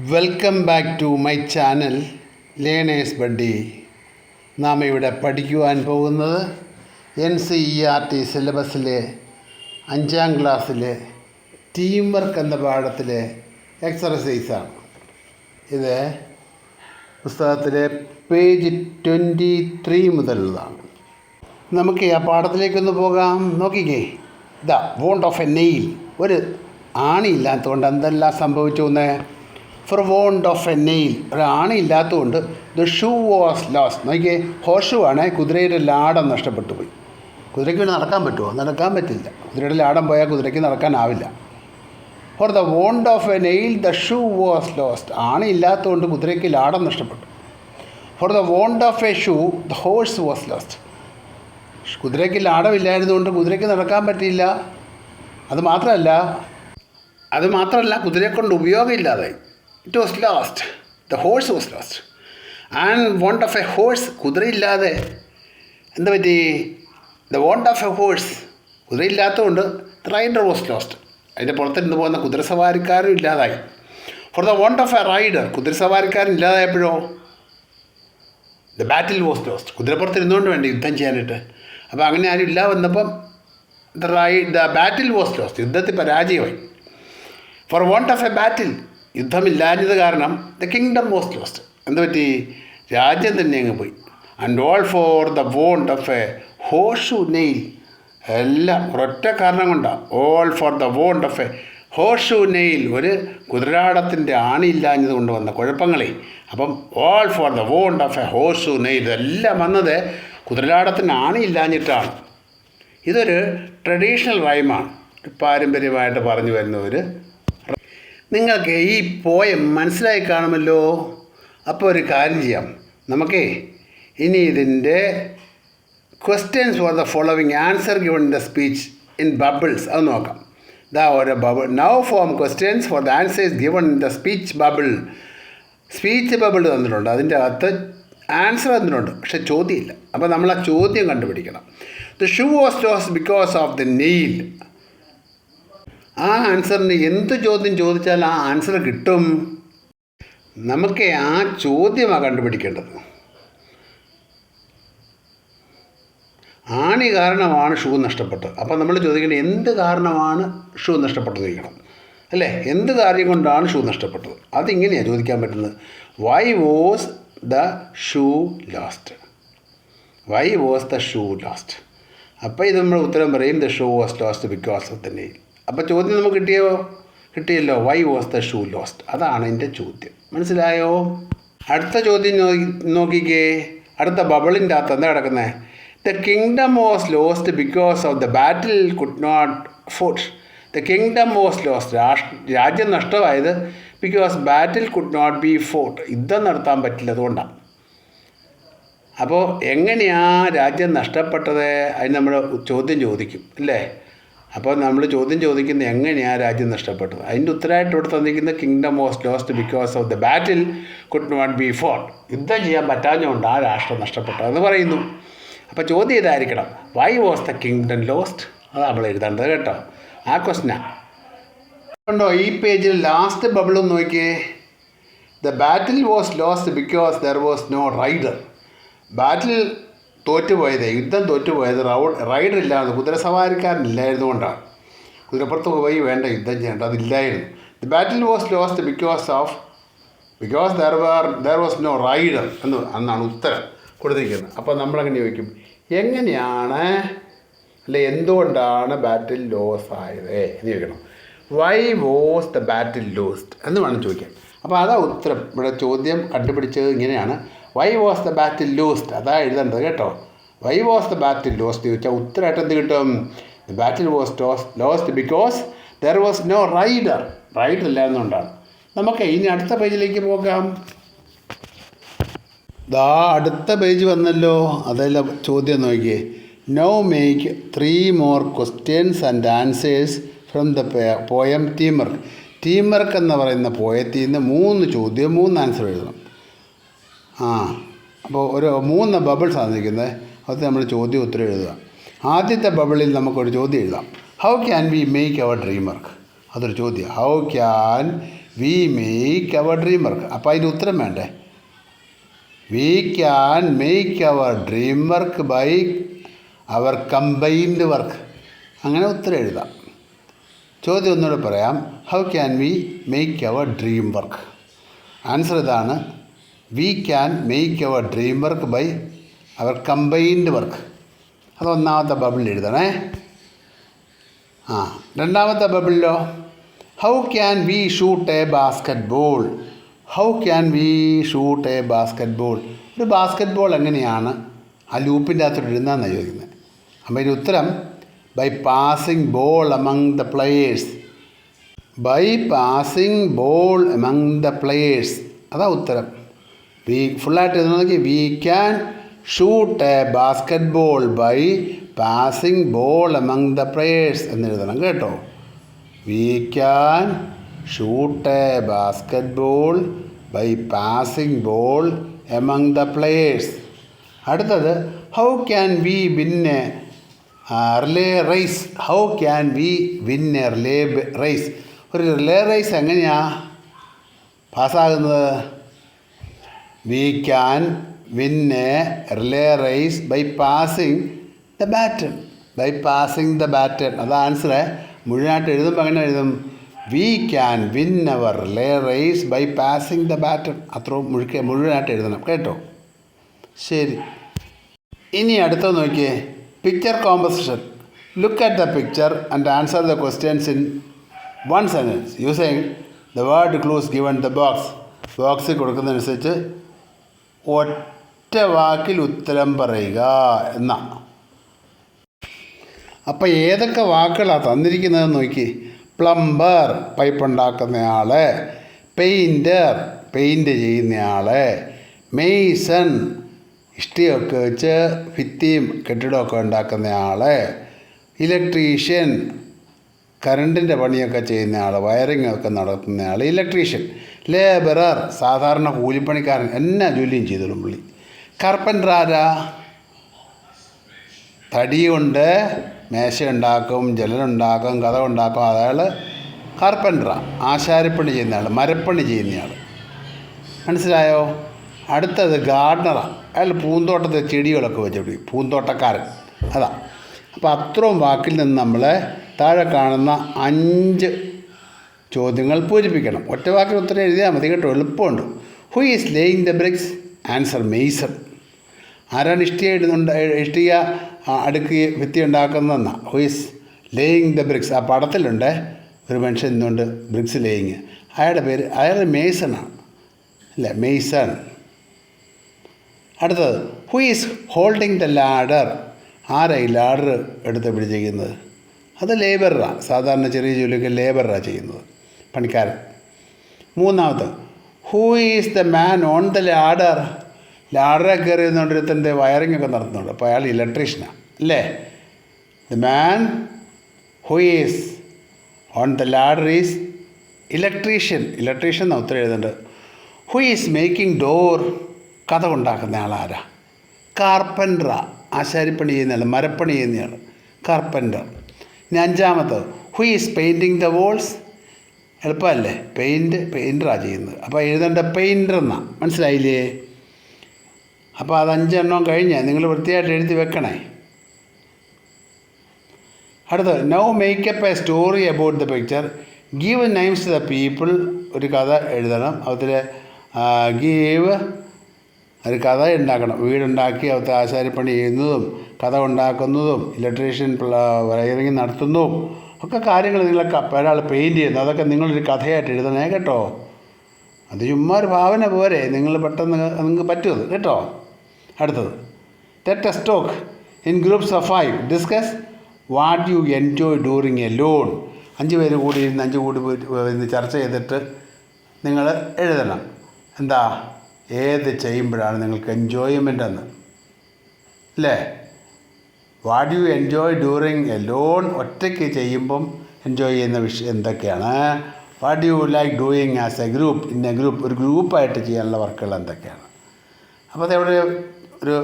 Welcome back to my channel learners buddy. നാം ഇവിടെ പഠിക്കുവാൻ പോകുന്നത് NCERT സിലബസിലെ 5ാം ക്ലാസ്സിലെ ടീം വർക്ക് എന്ന പാഠത്തിലെ എക്സർസൈസാണ്. ഇത് പുസ്തകത്തിലെ പേജ് 23 മുതലുള്ളതാണ്. നമുക്ക് ആ പാഠത്തിലേക്കൊന്ന് പോകാം. നോക്കിക്കേ, the want of a nail. ഒരു ആണിയില്ലാത്തതുകൊണ്ട് എന്തെല്ലാം സംഭവിച്ചു എന്ന്. Four want of a nail, ഒരു ആണിയില്ലാത്തതുകൊണ്ട് ദ ഷൂ വാസ് ലോസ്റ്റ്. നോക്കിയേ, ഹോർസ് ഷൂ ആണ്. കുതിരയുടെ ലാടം നഷ്ടപ്പെട്ടു പോയി. കുതിരയ്ക്ക് വേണ്ടി നടക്കാൻ പറ്റുമോ? നടക്കാൻ പറ്റില്ല. കുതിരയുടെ ലാടം പോയാൽ കുതിരയ്ക്ക് നടക്കാനാവില്ല. For the want of a nail the shoe was lost. ആണിയില്ലാത്തതുകൊണ്ട് കുതിരയ്ക്ക് ലാടം നഷ്ടപ്പെട്ടു. For the want of a shoe the horse was lost. കുതിരയ്ക്ക് ലാടമില്ലായിരുന്നുകൊണ്ട് കുതിരയ്ക്ക് നടക്കാൻ പറ്റിയില്ല. അത് മാത്രമല്ല കുതിരയെ കൊണ്ട് ഉപയോഗമില്ലാതായി. It was lost. The horse was lost. And want of a horse, കുതിരയില്ലാതെ എന്താ പറ്റി? The want of a horse, കുതിരയില്ലാത്തതുകൊണ്ട് ദ റൈഡർ വാസ് ലോസ്റ്റ്. അതിൻ്റെ പുറത്തിരുന്ന് പോകുന്ന കുതിരസവാരിക്കാരും ഇല്ലാതായി. Four the want of a rider, കുതിരസവാരിക്കാരൻ ഇല്ലാതായപ്പോഴോ ദ ബാറ്റിൽ വാസ് ലോസ്റ്റ്. കുതിരപ്പുറത്തിരുന്നുകൊണ്ട് വേണ്ട യുദ്ധം ചെയ്യാനായിട്ട്. അപ്പോൾ അങ്ങനെ ആരും ഇല്ല വന്നപ്പം ദ ബാറ്റിൽ വാസ് ലോസ്റ്റ്, യുദ്ധത്തിൽ പരാജയമായി. For want of a battle, യുദ്ധമില്ലാഞ്ഞത് കാരണം ദ കിങ്ഡം വാസ് ലോസ്റ്റ്. എന്ത് പറ്റി? രാജ്യം തന്നെ അങ്ങ് പോയി. And all for the want of a horse shoe nail, എല്ലാം ഒരൊറ്റ കാരണം കൊണ്ടാണ്. All for the want of a horse shoe nail, ഒരു കുതിരാടത്തിൻ്റെ ആണിയില്ലാഞ്ഞത് കൊണ്ട് വന്ന കുഴപ്പങ്ങളെ. അപ്പം all for the want of a horse shoe nail, ഇതെല്ലാം വന്നത് കുതിരാടത്തിന് ആണിയില്ലാഞ്ഞിട്ടാണ്. ഇതൊരു ട്രഡീഷണൽ റൈമാണ്, പാരമ്പര്യമായിട്ട് പറഞ്ഞു വരുന്ന നിങ്ങൾക്ക് ഈ പോയം മനസ്സിലായി കാണുമല്ലോ. അപ്പോൾ ഒരു കാര്യം ചെയ്യാം, നമുക്കേ ഇനി ഇതിൻ്റെ questions for the following answer given in the speech in bubbles അത് നോക്കാം. ദാ ഒരു bubble. Now form questions for the answers given in the speech bubble. Speech bubble തന്നിട്ടുണ്ട്, അതിൻ്റെ അകത്ത് ആൻസർ തന്നിട്ടുണ്ട്, പക്ഷെ ചോദ്യമില്ല. അപ്പോൾ നമ്മൾ ആ ചോദ്യം കണ്ടുപിടിക്കണം. The shoe was lost because of the nail. ആ ആൻസറിന് എന്ത് ചോദ്യം ചോദിച്ചാൽ ആ ആൻസർ കിട്ടും? നമുക്ക് ആ ചോദ്യമാണ് കണ്ടുപിടിക്കേണ്ടത്. ആണി കാരണമാണ് ഷൂ നഷ്ടപ്പെട്ടത്. അപ്പോൾ നമ്മൾ ചോദിക്കേണ്ടത് എന്ത് കാരണമാണ് ഷൂ നഷ്ടപ്പെട്ടത് ചോദിക്കണം, അല്ലേ? എന്ത് കാര്യം കൊണ്ടാണ് ഷൂ നഷ്ടപ്പെട്ടത്? അതിങ്ങനെയാണ് ചോദിക്കാൻ പറ്റുന്നത്. Y was the shoe lost? Y was the shoe lost? അപ്പോൾ ഇത് നമ്മൾ ഉത്തരം പറയും the shoe was lost because of the nail. അപ്പോൾ ചോദ്യം നമുക്ക് കിട്ടിയല്ലോ. Y was the shoe lost? അതാണ് എൻ്റെ ചോദ്യം. മനസ്സിലായോ? അടുത്ത ചോദ്യം നോക്കിക്കേ. അടുത്ത ബബിളിൻ്റെ അകത്ത് എന്താ കിടക്കുന്നത്? The kingdom was lost because of the battle could not fought. The kingdom was lost, രാജ്യം നഷ്ടമായത് because battle could not be fought, യുദ്ധം നടത്താൻ പറ്റില്ല, അതുകൊണ്ടാണ്. അപ്പോൾ എങ്ങനെയാണ് രാജ്യം നഷ്ടപ്പെട്ടത്? അതിന് നമ്മൾ ചോദ്യം ചോദിക്കും, അല്ലേ? അപ്പോൾ നമ്മൾ ചോദ്യം ചോദിക്കുന്നത് എങ്ങനെയാണ് രാജ്യം നഷ്ടപ്പെട്ടത്? അതിൻ്റെ ഉത്തരമായിട്ട് ഇവിടെ തന്നിരിക്കുന്നത് kingdom was lost because of the battle could not be fought, യുദ്ധം ചെയ്യാൻ പറ്റാഞ്ഞുകൊണ്ട് ആ രാഷ്ട്രം നഷ്ടപ്പെട്ടത് എന്ന് പറയുന്നു. അപ്പോൾ ചോദ്യം ഇതായിരിക്കണം, Y was the kingdom lost? അത് നമ്മൾ എഴുതേണ്ടത് കേട്ടോ. ആ ക്വസ്റ്റ്യനാണ് കണ്ടോ. ഈ പേജിൽ ലാസ്റ്റ് ബബിളും നോക്കിയേ. The battle was lost because there was no rider. ബാറ്റിൽ തോറ്റുപോയത്, യുദ്ധം തോറ്റുപോയത് റൈഡർ ഇല്ലായിരുന്നു, കുതിരസവാരിക്കാരനില്ലായിരുന്നു കൊണ്ടാണ്. കുതിരപ്പുറത്ത് പോയി വേണ്ട യുദ്ധം ചെയ്യേണ്ട, അതില്ലായിരുന്നു. The battle was lost because there was no rider എന്നാണ് ഉത്തരം കൊടുത്തിരിക്കുന്നത്. അപ്പോൾ നമ്മളങ്ങനെ ചോദിക്കും, എങ്ങനെയാണ് എന്തുകൊണ്ടാണ് ബാറ്റിൽ ലോസ് ആയത് എന്ന് ചോദിക്കണം. Y was the battle lost എന്ന് വേണം ചോദിക്കാൻ. അപ്പോൾ അതാ ഉത്തരം. ഇവിടെ ചോദ്യം കണ്ടുപിടിച്ചത് ഇങ്ങനെയാണ്, why was the battle lost, അതാ എഴുതേണ്ടത് കേട്ടോ. Why was the battle lost ചോദിച്ചാൽ ഉത്തരമായിട്ട് എന്ത് കിട്ടും? The battle was lost because there was no rider ഇല്ലായിരുന്നുകൊണ്ടാണ്. നമുക്ക് ഇനി അടുത്ത പേജിലേക്ക് പോകാം. ദാ അടുത്ത പേജ് വന്നല്ലോ. അതെല്ലാം ചോദ്യം നോക്കിയേ. Now make 3 more questions and answers from the poem team work. Team work എന്ന് പറയുന്ന പോയത്തിൽ നിന്ന് 3 ചോദ്യം 3 ആൻസർ എഴുതണം. അപ്പോൾ ഒരു 3 ബബിൾസ് ആണ് നിൽക്കുന്നത്. അത് നമ്മൾ ചോദ്യം ഉത്തരം എഴുതുക. ആദ്യത്തെ ബബിളിൽ നമുക്കൊരു ചോദ്യം എഴുതാം. How can we make our dream work? അതൊരു ചോദ്യം. How can we make our dream work. അപ്പോൾ അതിൻ്റെ ഉത്തരം വേണ്ടേ? We can make our dream work by our combined work. അങ്ങനെ ഉത്തരം എഴുതാം. ചോദ്യം ഒന്നുകൂടെ പറയാം. How can we make our dream work? Answer ഇതാണ്. We can make our dream work by our combined work. അത് ഒന്നാമത്തെ ബബിളിൽ എഴുതണേ. രണ്ടാമത്തെ ബബിളിലോ how can we shoot a basketball? How can we shoot a basketball? ഒരു basketball എങ്ങനെയാണ് ആ ലൂപ്പിൻ്റെ അകത്തോട്ട് ഇടുന്നതെന്നാണ് ചോദിക്കുന്നത്. അപ്പോൾ ഇതിൻ്റെ ഉത്തരം by passing ball among the players. By passing ball among the players. അതാ ഉത്തരം. ഫുള്ളായിട്ട് എഴുതണമെങ്കിൽ we can shoot a basketball by passing ball among the players എന്നെഴുതണം കേട്ടോ. We can shoot a basketball by passing ball among the players. അടുത്തത് how can we win a relay raise? How can we win a relay race? ഒരു relay race എങ്ങനെയാണ് പാസ്സാകുന്നത്? We can win a relay race by passing the baton. By passing the baton. അത് ആൻസറെ മുഴുവനായിട്ട് എഴുതുമ്പോൾ അങ്ങനെ എഴുതും. We can win our relay race by passing the baton. അത്രയും മുഴുവനായിട്ട് എഴുതണം കേട്ടോ. ശരി, ഇനി അടുത്തത് നോക്കിയേ. Picture composition. Look at the picture and answer the questions in one sentence using the word clues given the box. ബോക്സിൽ കൊടുക്കുന്നതനുസരിച്ച് ഒറ്റ വാക്കിൽ ഉത്തരം പറയുക എന്നാ. അപ്പോൾ ഏതൊക്കെ വാക്കുകളാണ് തന്നിരിക്കുന്നതെന്ന് നോക്കി. പ്ലംബർ പൈപ്പ് ഉണ്ടാക്കുന്നയാൾ, പെയിൻറ്റർ പെയിൻറ്റ് ചെയ്യുന്നയാൾ, മെയ്സൺ ഇഷ്ടിയൊക്കെ വെച്ച് ഭിത്തിയും കെട്ടിടമൊക്കെ ഉണ്ടാക്കുന്നയാൾ, ഇലക്ട്രീഷ്യൻ കറണ്ടിൻ്റെ പണിയൊക്കെ ചെയ്യുന്നയാൾ, വയറിംഗ് ഒക്കെ നടത്തുന്നയാൾ ഇലക്ട്രീഷ്യൻ, ലേബറർ സാധാരണ കൂലിപ്പണിക്കാരൻ, എന്നാ ജോലിയും ചെയ്തോളും പുള്ളി. കാർപ്പൻ്റർ ആരാ? തടി കൊണ്ട് മേശ ഉണ്ടാക്കും, ജനലുണ്ടാക്കും, കഥ ഉണ്ടാക്കും. അയാൾ കാർപ്പൻ്ററാണ്. ആശാരിപ്പണി ചെയ്യുന്നയാൾ, മരപ്പണി ചെയ്യുന്നയാൾ. മനസ്സിലായോ? അടുത്തത് ഗാർഡനറാണ്. അയാൾ പൂന്തോട്ടത്തിൽ ചെടികളൊക്കെ വെച്ച് പൂന്തോട്ടക്കാരൻ അതാ. അപ്പോൾ അത്രയും വാക്കിൽ നിന്ന് നമ്മൾ താഴെ കാണുന്ന 5 ചോദ്യങ്ങൾ പൂരിപ്പിക്കണം. ഒറ്റ വാക്കിൽ ഉത്തരം എഴുതിയാൽ മതി കേട്ടോ, എളുപ്പമുണ്ട്. Who is laying the bricks? Answer mason. ആരാണ് ഇഷ്ടിക അടുക്കി ഭിത്തി ഉണ്ടാക്കുന്നതെന്നാണ്. Who is laying the bricks? ആ പടത്തിലുണ്ട് ഒരു മനുഷ്യൻ ഇന്നുകൊണ്ട് ബ്രിക്സ് ലേയിങ്. അയാൾ മെയ്സണാണ് അല്ലേ, മെയ്സൺ. അടുത്തത് who is holding the ladder? ആരായി ലാഡർ എടുത്ത് പിടിച്ചിരിക്കുന്നത്? അത് ലേബറാണ്. സാധാരണ ചെറിയ ജോലിയൊക്കെ ലേബറാണ് ചെയ്യുന്നത്, പണിക്കാരൻ. മൂന്നാമത് who is the man on the ladder? ലാഡറെ കയറി നിന്നുകൊണ്ടിരുത്തൻ്റെ വയറിംഗ് ഒക്കെ നടത്തുന്നുണ്ട്. അപ്പോൾ അയാൾ ഇലക്ട്രീഷ്യനാണ് അല്ലേ. The man who is on the ladder is electrician. Electrician എന്നാണ് ഉത്തരം എഴുതേണ്ടത്. Who is making door? കഥ ഉണ്ടാക്കുന്ന ആളാരാ? കാർപ്പൻ്ററാ. ആശാരിപ്പണി ചെയ്യുന്നയാൾ, മരപ്പണി ചെയ്യുന്നയാൾ കാർപ്പൻ്റർ. ഇനി അഞ്ചാമത്തത് who is painting the walls? എളുപ്പമല്ലേ, പെയിൻറ്ററാണ് ചെയ്യുന്നത്. അപ്പോൾ എഴുതേണ്ട പെയിൻറ്റർ എന്നാണ്. മനസ്സിലായില്ലേ? അപ്പോൾ അത് 5 എണ്ണം കഴിഞ്ഞ് നിങ്ങൾ വൃത്തിയായിട്ട് എഴുതി വെക്കണേ. അടുത്തത് now make up a story about the picture. Give names to the people. ഒരു കഥ എഴുതണം. അതിൽ ഗീവ് ഒരു കഥ ഉണ്ടാക്കണം. വീടുണ്ടാക്കി അവിടുത്തെ ആശാരിപ്പണി ചെയ്യുന്നതും കഥ ഉണ്ടാക്കുന്നതും ഇലക്ട്രീഷ്യൻ വയറിങ് നടത്തുന്നതും ഒക്കെ കാര്യങ്ങൾ നിങ്ങളൊക്കെ ഒരാൾ പെയിൻറ്റ് ചെയ്യുന്നു. അതൊക്കെ നിങ്ങളൊരു കഥയായിട്ട് എഴുതണേ കേട്ടോ. അത് ചുമ്മാ ഒരു ഭാവന പോരെ, നിങ്ങൾ പെട്ടെന്ന് നിങ്ങൾക്ക് പറ്റുമത് കേട്ടോ. അടുത്തത് tell a story in groups of 5. Discuss what you enjoy during A loan. 5 പേര് കൂടി ഇരുന്ന് 5 കൂടി ഇന്ന് ചർച്ച ചെയ്തിട്ട് നിങ്ങൾ എഴുതണം. എന്താ, ഏത് ചെയ്യുമ്പോഴാണ് നിങ്ങൾക്ക് എൻജോയ്മെൻ്റ് എന്ന് അല്ലേ. What you enjoy during A loan, ഒറ്റയ്ക്ക് ചെയ്യുമ്പം എൻജോയ് ചെയ്യുന്ന വിഷയം എന്തൊക്കെയാണ്. What you like doing as a group, in a group, ഒരു ഗ്രൂപ്പായിട്ട് ചെയ്യാനുള്ള വർക്കുകൾ എന്തൊക്കെയാണ്. അപ്പോൾ അതെവിടെ ഒരു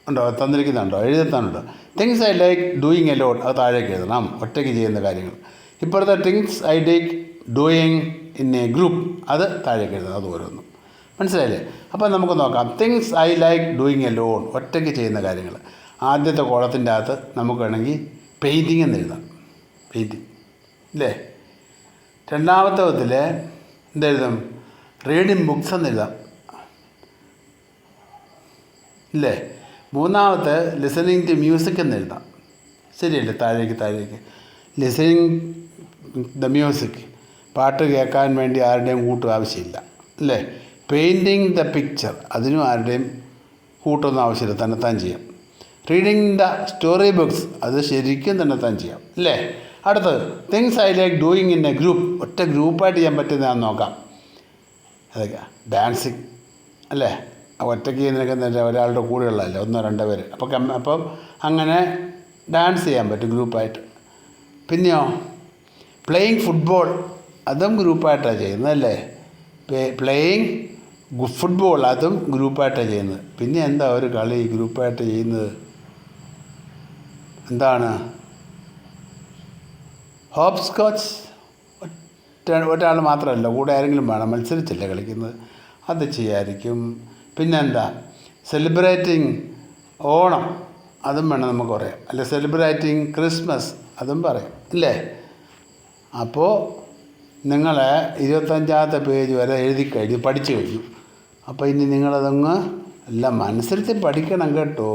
ഉണ്ടോ, തന്നിരിക്കുന്നുണ്ടോ, എഴുതത്താനുണ്ടോ. Things I like doing alone, അത് താഴേക്ക് എഴുതണം, ഒറ്റയ്ക്ക് ചെയ്യുന്ന കാര്യങ്ങൾ. ഇപ്പോഴത്തെ things I like doing in a group അത് താഴേക്ക് എഴുതുക. അത് ഓരോന്നും മനസ്സിലായില്ലേ? അപ്പോൾ നമുക്ക് നോക്കാം. Things I like doing alone, ഒറ്റയ്ക്ക് ചെയ്യുന്ന കാര്യങ്ങൾ. ആദ്യത്തെ കോളത്തിൻ്റെ അകത്ത് നമുക്ക് വേണമെങ്കിൽ പെയിൻറ്റിങ് എന്ന് എഴുതാം. പെയിൻറ്റിങ് ഇല്ലേ? രണ്ടാമത്തെ വിധത്തിൽ എന്തെഴുതും? റീഡിങ് ബുക്സ് എന്ന് എഴുതാം ഇല്ലേ? മൂന്നാമത്തെ ലിസണിങ് ടു മ്യൂസിക് എന്ന് എഴുതാം. ശരിയല്ലേ? താഴേക്ക് ലിസണിങ് ദ മ്യൂസിക്, പാട്ട് കേൾക്കാൻ വേണ്ടി ആരുടെയും കൂട്ടും ആവശ്യമില്ല അല്ലേ? പെയിൻറ്റിങ് ദ പിക്ചർ, അതിനും ആരുടെയും കൂട്ടൊന്നും ആവശ്യമില്ല, തന്നെത്താൻ ചെയ്യാം. റീഡിങ് ദ സ്റ്റോറി ബുക്സ്, അത് ശരിക്കും തന്നെത്താൻ ചെയ്യാം അല്ലേ? അടുത്തത് things I like doing in a group, ഒറ്റ ഗ്രൂപ്പായിട്ട് ചെയ്യാൻ പറ്റുന്നതാണെന്ന് നോക്കാം. അതൊക്കെ ഡാൻസിങ് അല്ലേ? ഒറ്റയ്ക്ക് ചെയ്യുന്നതിനൊക്കെ ഒരാളുടെ കൂടെയുള്ളതല്ലേ, 1-2 പേര്. അപ്പം അങ്ങനെ ഡാൻസ് ചെയ്യാൻ പറ്റും ഗ്രൂപ്പായിട്ട്. പിന്നെയോ പ്ലേയിങ് ഫുട്ബോൾ, അതും ഗ്രൂപ്പായിട്ടാണ് ചെയ്യുന്നത് അല്ലേ? പ്ലേയിങ് ഫുട്ബോൾ അതും ഗ്രൂപ്പായിട്ടാണ് ചെയ്യുന്നത്. പിന്നെ എന്താ ഒരു കളി ഗ്രൂപ്പായിട്ട് ചെയ്യുന്നത്? എന്താണ്? ഹോപ്പ് സ്കോച്ച്, ഒരാൾ മാത്രമല്ല, കൂടെ ആരെങ്കിലും വേണം, മത്സരിച്ചല്ലേ കളിക്കുന്നത്, അത് ചെയ്യായിരിക്കും. പിന്നെന്താ? സെലിബ്രേറ്റിംഗ് ഓണം, അതും വേണം നമുക്ക് പറയാം. അല്ലെ സെലിബ്രേറ്റിംഗ് ക്രിസ്മസ്, അതും പറയാം ഇല്ലേ? അപ്പോൾ നിങ്ങൾ 25ാമത്തെ പേജ് വരെ എഴുതി കഴിഞ്ഞു, പഠിച്ചു കഴിഞ്ഞു. അപ്പോൾ ഇനി നിങ്ങളതങ്ങ് എല്ലാം മനസ്സിരുത്തി പഠിക്കണം കേട്ടോ.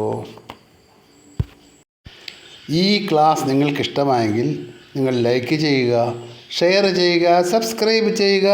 ഈ ക്ലാസ് നിങ്ങൾക്കിഷ്ടമായെങ്കിൽ നിങ്ങൾ ലൈക്ക് ചെയ്യുക, ഷെയർ ചെയ്യുക, സബ്സ്ക്രൈബ് ചെയ്യുക.